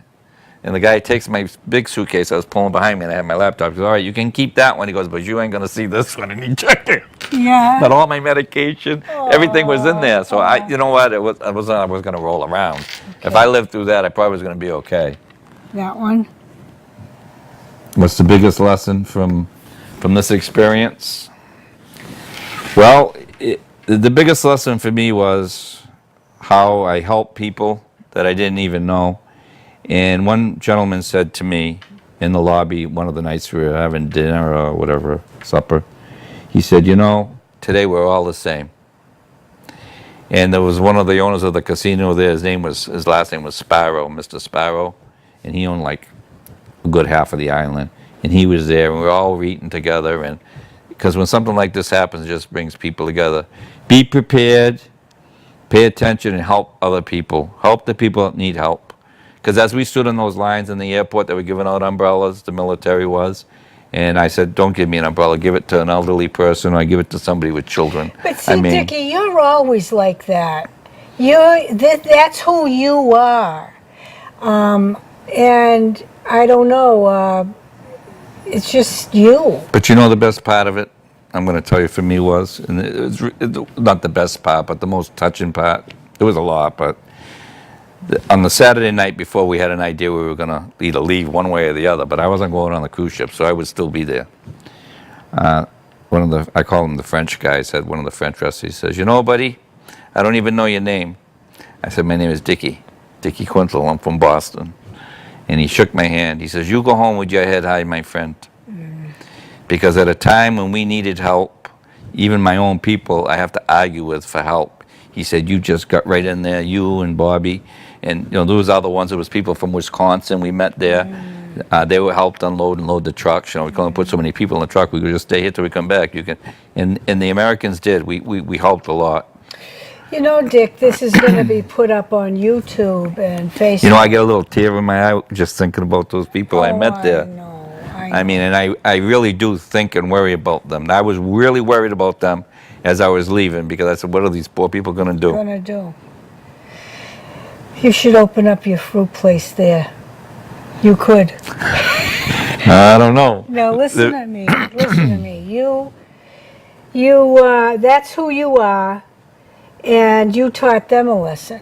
and the guy takes my big suitcase I was pulling behind me, and I had my laptop. He goes, all right, you can keep that one. He goes, but you ain't gonna see this one. And he checked it. Yeah. But all my medication, everything was in there. So you know what? I was gonna roll around. If I lived through that, I probably was gonna be okay. That one? What's the biggest lesson from this experience? Well, the biggest lesson for me was how I helped people that I didn't even know. And one gentleman said to me in the lobby one of the nights we were having dinner or whatever, supper, he said, you know, today we're all the same. And there was one of the owners of the casino there, his last name was Sparrow, Mr. Sparrow, and he owned like a good half of the island. And he was there, and we were all eating together. And because when something like this happens, it just brings people together. Be prepared, pay attention, and help other people. Help the people that need help. Because as we stood in those lines in the airport, they were giving out umbrellas, the military was. And I said, don't give me an umbrella, give it to an elderly person, or give it to somebody with children. But see, Dickie, you're always like that. That's who you are. And I don't know, it's just you. But you know the best part of it, I'm going to tell you for me was, and it's not the best part, but the most touching part, there was a lot, but on the Saturday night before, we had an idea we were going to either leave one way or the other, but I wasn't going on the cruise ship, so I would still be there. I call him the French guy, said one of the French restaurants, he says, you know, buddy, I don't even know your name. I said, my name is Dickie Quintal, I'm from Boston. And he shook my hand. He says, you go home with your head high, my friend. Because at a time when we needed help, even my own people, I have to argue with for help. He said, you just got right in there, you and Bobby. And, you know, those other ones, it was people from Wisconsin we met there. They were helped unload and load the trucks. You know, we couldn't put so many people in the truck. We could just stay here till we come back. And the Americans did. We helped a lot. You know, Dick, this is going to be put up on YouTube and Facebook. You know, I get a little tear in my eye just thinking about those people I met there. I know. I mean, and I really do think and worry about them. I was really worried about them as I was leaving because I said, what are these poor people going to do? You should open up your fruit place there. You could. I don't know. No, listen to me. Listen to me. That's who you are, and you taught them a lesson.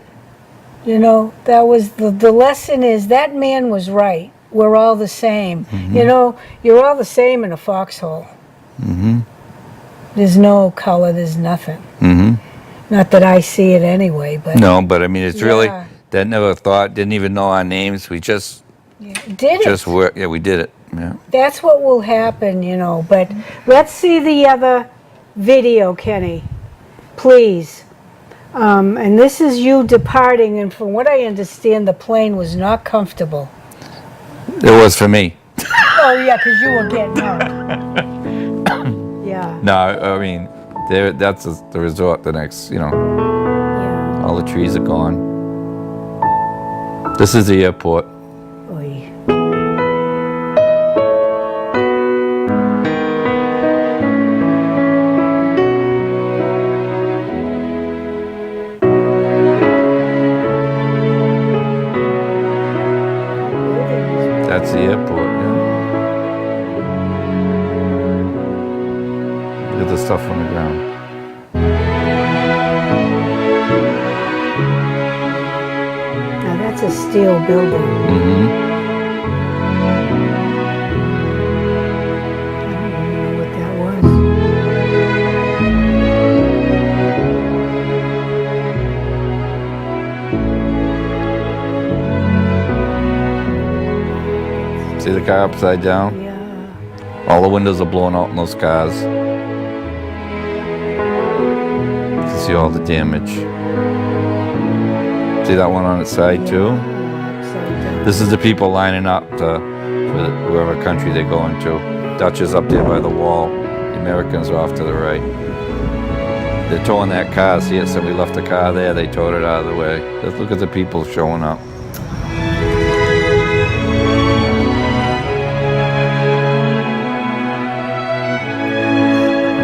You know, that was the lesson is that man was right. We're all the same. Mm-hmm. You know, you're all the same in a foxhole. Mm-hmm. There's no color, there's nothing. Mm-hmm. Not that I see it anyway, but... No, but I mean, it's really, that never thought, didn't even know our names. We just... Did it. Yeah, we did it. Yeah. That's what will happen, you know. But let's see the other video, Kenny. Please. And this is you departing, and from what I understand, the plane was not comfortable. It was for me. Oh, yeah, because you were getting up. Yeah. No, I mean, that's the resort the next, you know. All the trees are gone. This is the airport. Oy. That's the airport, yeah. Look at the stuff on the ground. Now that's a steel building. Mm-hmm. I don't even know what that was. See the car upside down? Yeah. All the windows are blown out in those cars. You can see all the damage. See that one on its side too? Upside down. This is the people lining up to wherever country they're going to. Dutch is up there by the wall. The Americans are off to the right. They're towing that car. See it? Somebody left the car there. They towed it out of the way. Let's look at the people showing up.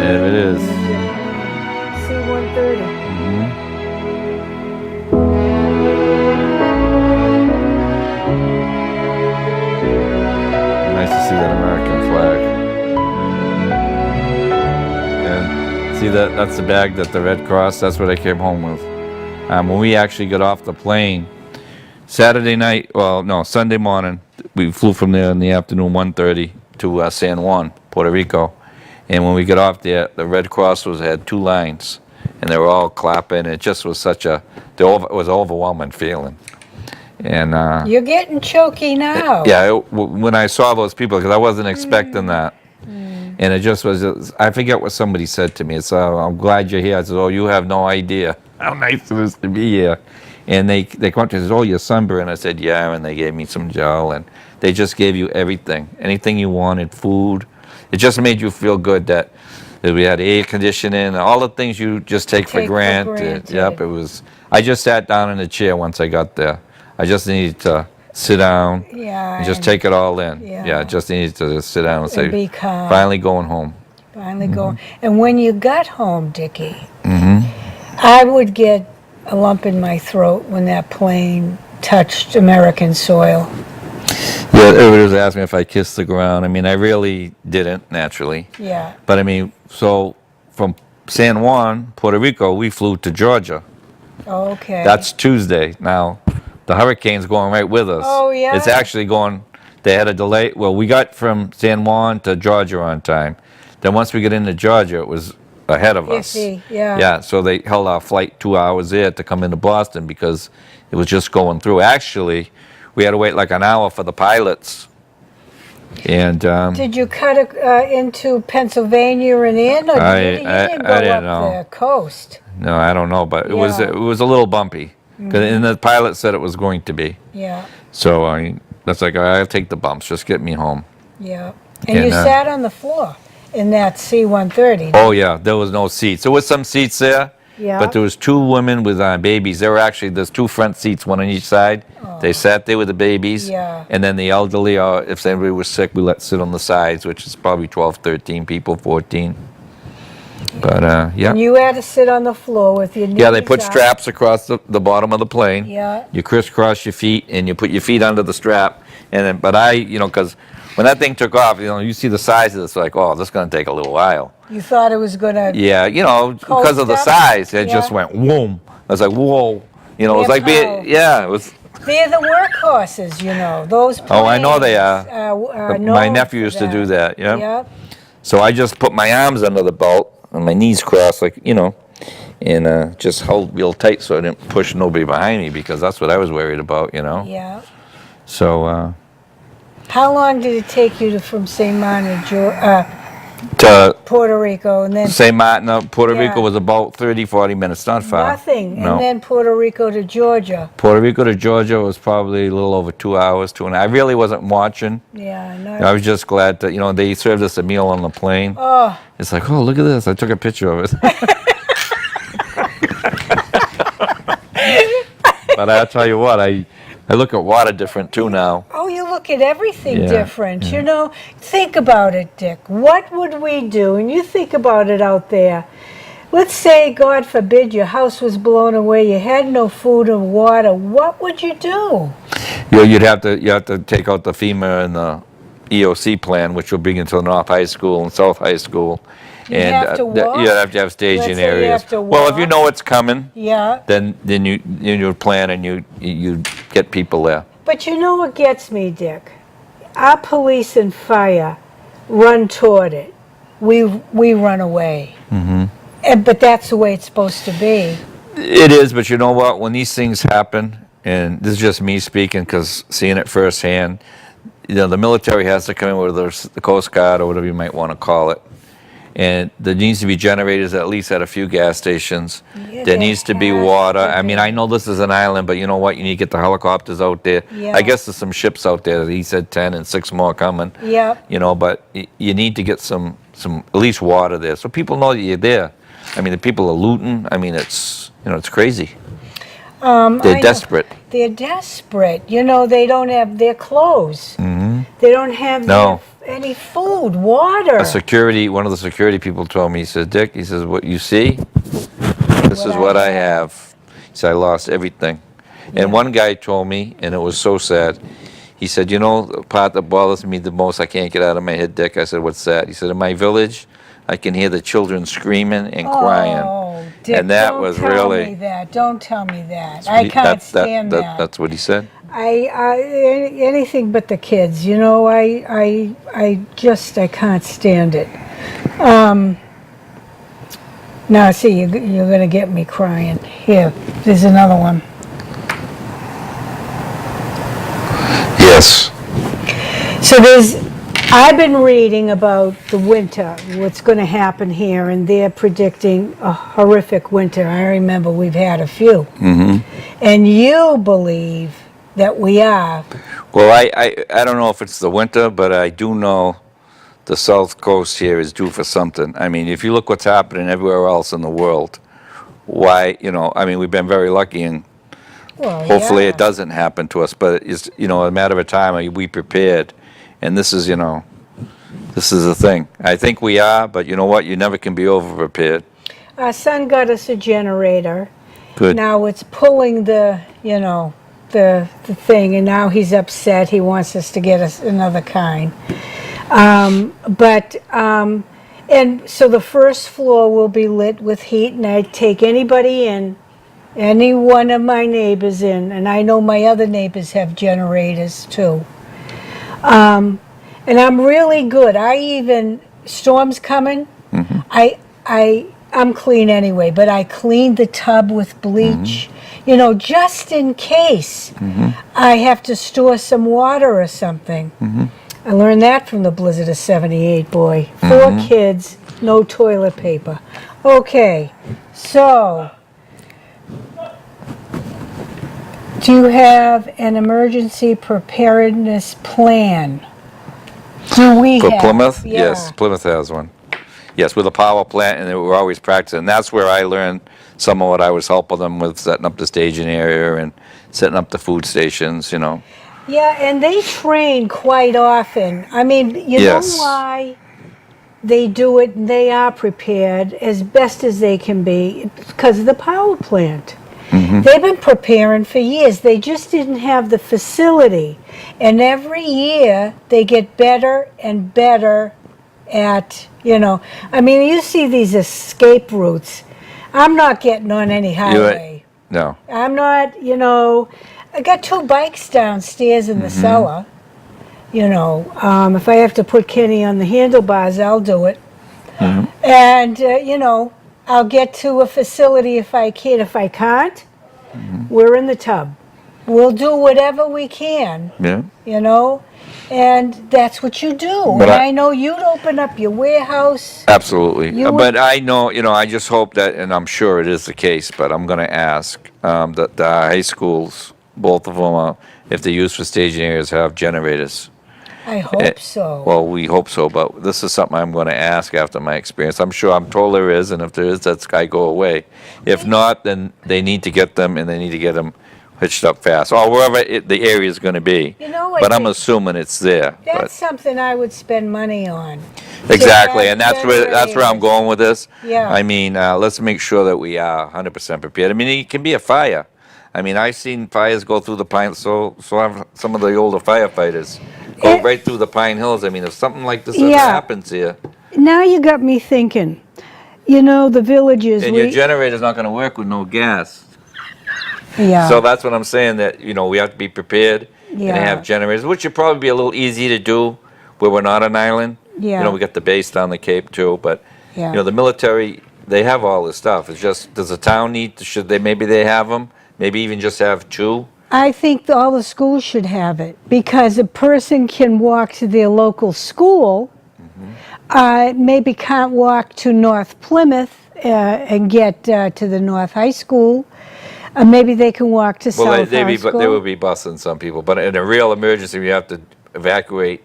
There it is. C-130. Mhm. Nice to see that American flag. And see that's the bag that the Red Cross, that's what I came home with. When we actually got off the plane, Sunday morning, we flew from there in the afternoon, 1:30 to San Juan, Puerto Rico. And when we got off there, the Red Cross had two lines, and they were all clapping. It just was it was an overwhelming feeling. And You're getting choky now. yeah, when I saw those people, because I wasn't expecting that, and it just was. I forget what somebody said to me. It's I'm glad you're here. I said, oh, you have no idea how nice it is to be here. And they come up to me and said, oh, you're sunburned. I said, yeah, and they gave me some gel, and they just gave you everything, anything you wanted, food. It just made you feel good that we had air conditioning, all the things you just take for granted. Yep, it was. I just sat down in a chair once I got there. I just needed to sit down and just take it all in. Yeah, just needed to sit down and say, be calm. finally going home. Finally going. And when you got home, Dickie, Mm-hmm. I would get a lump in my throat when that plane touched American soil. Yeah, everybody was asking me if I kissed the ground. I mean, I really didn't, naturally. Yeah. But I mean, so from San Juan, Puerto Rico, we flew to Georgia. Okay. That's Tuesday. Now, the hurricane's going right with us. Oh, yeah? It's actually going, they had a delay. Well, we got from San Juan to Georgia on time. Then once we get into Georgia, it was ahead of us. Iffy, yeah. Yeah, so they held our flight 2 hours there to come into Boston because it was just going through. Actually, we had to wait like an hour for the pilots. And Did you cut into Pennsylvania and in, or you didn't go didn't up know. the coast? no, I don't know, but it was Yeah. it was a little bumpy. And the pilot said it was going to be. Yeah, So that's like, I'll take the bumps. Just get me home. yeah. And you And, sat on the floor in that C-130. Oh yeah, there was no seats. There was some seats there, Yeah. but there was two women with babies. There were actually there's two front seats, one on each side. They sat there with the babies, Yeah. and then the elderly, or if anybody was sick, we let sit on the sides, which is probably 12, 13 people, 14. But yeah, And you had to sit on the floor with your knees yeah, they put up. straps across the bottom of the plane. Yeah. You crisscross your feet, and you put your feet under the strap. And then, but because when that thing took off, you see the size of this, like, oh, this is going to take a little while. You thought it was going to... Yeah, because of the Coast size, it up? just Yeah. went whoom. I was like, whoa. It was like How? it was. They're the workhorses, those planes. Oh, I know they are. are My known nephew for used to do that, yeah. Yep. So I just put my arms under the belt and my knees crossed, and just held real tight so I didn't push nobody behind me because that's what I was worried about, Yeah. So How long did it take you from St. Martin to Puerto Rico, and then St. Martin, Puerto Yeah. Rico was about 30, 40 minutes, not far. nothing, No. and then Puerto Rico to Georgia? Puerto Rico to Georgia was probably a little over 2 hours, 2 and a half. I really wasn't watching. Yeah, I know. I was just glad that, they served us a meal on the plane. Oh, It's like, oh, look at this. I took a picture of it. But I'll tell you what, I look at water different too now. Oh, you look at everything Yeah, different. yeah. You know, think about it, Dick. What would we do? And you think about it out there. Let's say, God forbid, your house was blown away. You had no food or water. What would you do? You have to take out the FEMA and the EOC plan, which will bring into the North High School and South High School. You'd have to walk? You'd have to have Let's staging say you areas. have to Well, if you walk. know it's coming, Yeah. then you plan and you get people there. But you know what gets me, Dick? Our police and fire run toward it. We run away. But that's the way it's supposed to be. It is, but you know what? When these things happen, and this is just me speaking because seeing it firsthand, the military has to come in, whether it's the Coast Guard or whatever you might want to call it. And there needs to be generators at least at a few gas stations. Yeah, there there needs to be has water. to I mean, be. I know this is an island, but you know what? You need to get the helicopters out there. Yeah. I guess there's some ships out there. He said 10 and 6 more coming. Yep. You know, but you need to get some at least water there so people know that you're there. I mean, the people are looting. I mean, it's crazy. They're I know. desperate. They're desperate. You know, they don't have their clothes. They don't have No. any food, water. One of the security people told me, he says, Dick, he says, what you see, this is what I have. He said, I lost everything. And one guy told me, and it was so sad, he said, you know, the part that bothers me the most, I can't get out of my head, Dick. I said, what's that? He said, in my village, I can hear the children screaming and crying. Oh, Dick, And that don't was tell really- me that. Don't tell me that. I can't stand that. That's what he said. Anything but the kids. You know, I can't stand it. Now, see, you're going to get me crying. Here, there's another one. Yes. So I've been reading about the winter, what's going to happen here, and they're predicting a horrific winter. I remember we've had a few. And you believe that we are. Well, I don't know if it's the winter, but I do know the South Coast here is due for something. I mean, if you look what's happening everywhere else in the world, why, I mean, we've been very lucky, and Well, hopefully yeah. it doesn't happen to us, but it's, a matter of time. Are we prepared? And this is, this is the thing. I think we are, but you know what? You never can be over-prepared. Our son got us a generator. Good. Now it's pulling the thing, and now he's upset. He wants us to get us another kind. And so the first floor will be lit with heat, and I take anybody in, any one of my neighbors in, and I know my other neighbors have generators too. And I'm really good. Storms coming, I'm clean anyway, but I clean the tub with bleach, just in case I have to store some water or something. I learned that from the blizzard of '78, boy. 4 kids, no toilet paper. Okay, so do you have an emergency preparedness plan? Do we For have? Plymouth? Yeah. Yes, Plymouth has one. Yes, with a power plant, and we're always practicing. That's where I learned some of what I was helping them with, setting up the staging area and setting up the food stations, Yeah, and they train quite often. I mean, you Yes. know why they do it, and they are prepared as best as they can be because of the power plant. They've been preparing for years. They just didn't have the facility. And every year they get better and better at, I mean, you see these escape routes. I'm not getting on any highway. No. I'm not, I got 2 bikes downstairs in the cellar. If I have to put Kenny on the handlebars, I'll do it. And, I'll get to a facility if I can. If I can't, we're in the tub. We'll do whatever we can, Yeah. and that's what you do. But And I know you'd open up your warehouse. Absolutely. You would- But I know, I just hope that, and I'm sure it is the case, but I'm going to ask that the high schools, both of them, if they're used for staging areas, have generators. I hope so. Well, we hope so, but this is something I'm going to ask after my experience. I'm told there is, and if there is, that's got to go away. If not, then they need to get them, and they need to get them hitched up fast, or wherever the area is going to be. You know what, But I'm Dick? assuming it's there. That's something I would spend money on. Exactly, have and that's where I'm generators. going with this. Yeah. I mean, let's make sure that we are 100% prepared. I mean, it can be a fire. I mean, I've seen fires go through the pine. So have some of the older firefighters go It- right through the Pine Hills. I mean, if something like this ever Yeah. happens here, Now you got me thinking. You know, the villages, and your generator's not going to work with no gas. yeah. So that's what I'm saying. That we have to be prepared and Yeah. have generators, which would probably be a little easy to do where we're not an island. Yeah. We got the base down the Cape too, but Yeah. the military, they have all this stuff. It's just, does the town need? Should they? Maybe they have them. Maybe even just have two. I think all the schools should have it because a person can walk to their local school, maybe can't walk to North Plymouth and get to the North High School. Maybe they can walk to Well, South High School. they would be busing some people, but in a real emergency, we have to evacuate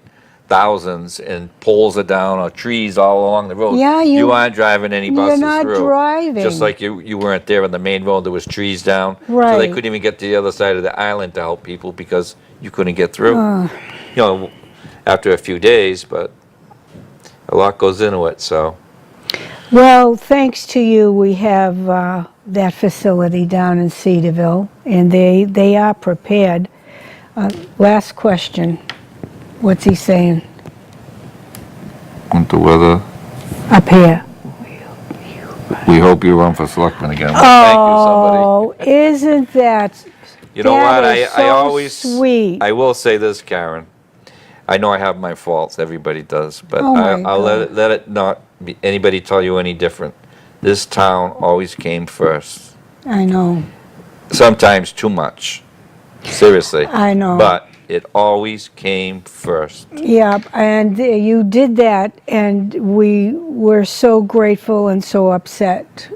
thousands, and poles are down or trees all along the road. Yeah, you aren't driving any buses not through. driving. Just like you weren't there on the main road. There was trees down, so they Right. couldn't even get to the other side of the island to help people because you couldn't get through. After a few days, but a lot goes into it. So Well, thanks to you, we have that facility down in Cedarville, and they are prepared. Last question. What's he saying? want the weather. Up here. We hope you run for selectman again. Oh, isn't that You know that what? is I so always sweet. I will say this, Karen. I know I have my faults. Everybody does, but Oh my I'll God. let it not be anybody tell you any different. This town always came first. I know. Sometimes too much. Seriously. I know. But it always came first. Yeah, and you did that, and we were so grateful and so upset.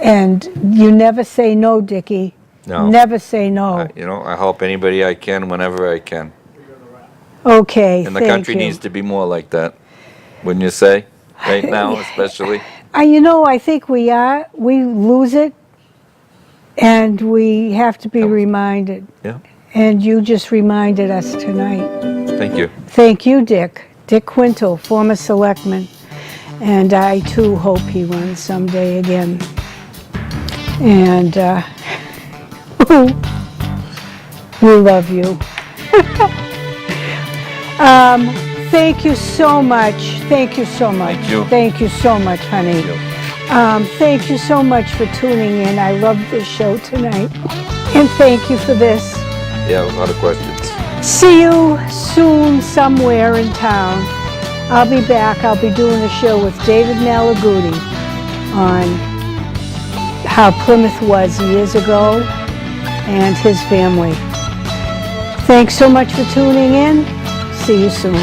And you never say no, Dickie. No. Never say no. I help anybody I can whenever I can. Okay, And the thank country you. needs to be more like that. Wouldn't you say? Right now, especially. I think we are. We lose it, and we have to be reminded. Yeah. And you just reminded us tonight. Thank you. Thank you, Dick. Dick Quintal, former selectman. And I, too, hope he runs someday again. And we love you. Thank you so much. Thank you so much. Thank you. Thank you so much, honey. Thank you so much for tuning in. I love this show tonight. And thank you for this. Yeah, a lot of questions. See you soon somewhere in town. I'll be back. I'll be doing a show with David Malaguti on how Plymouth was years ago and his family. Thanks so much for tuning in. See you soon.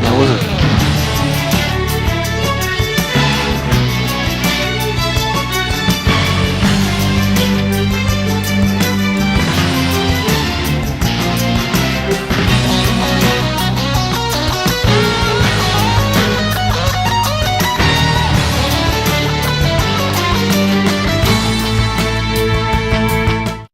That was it.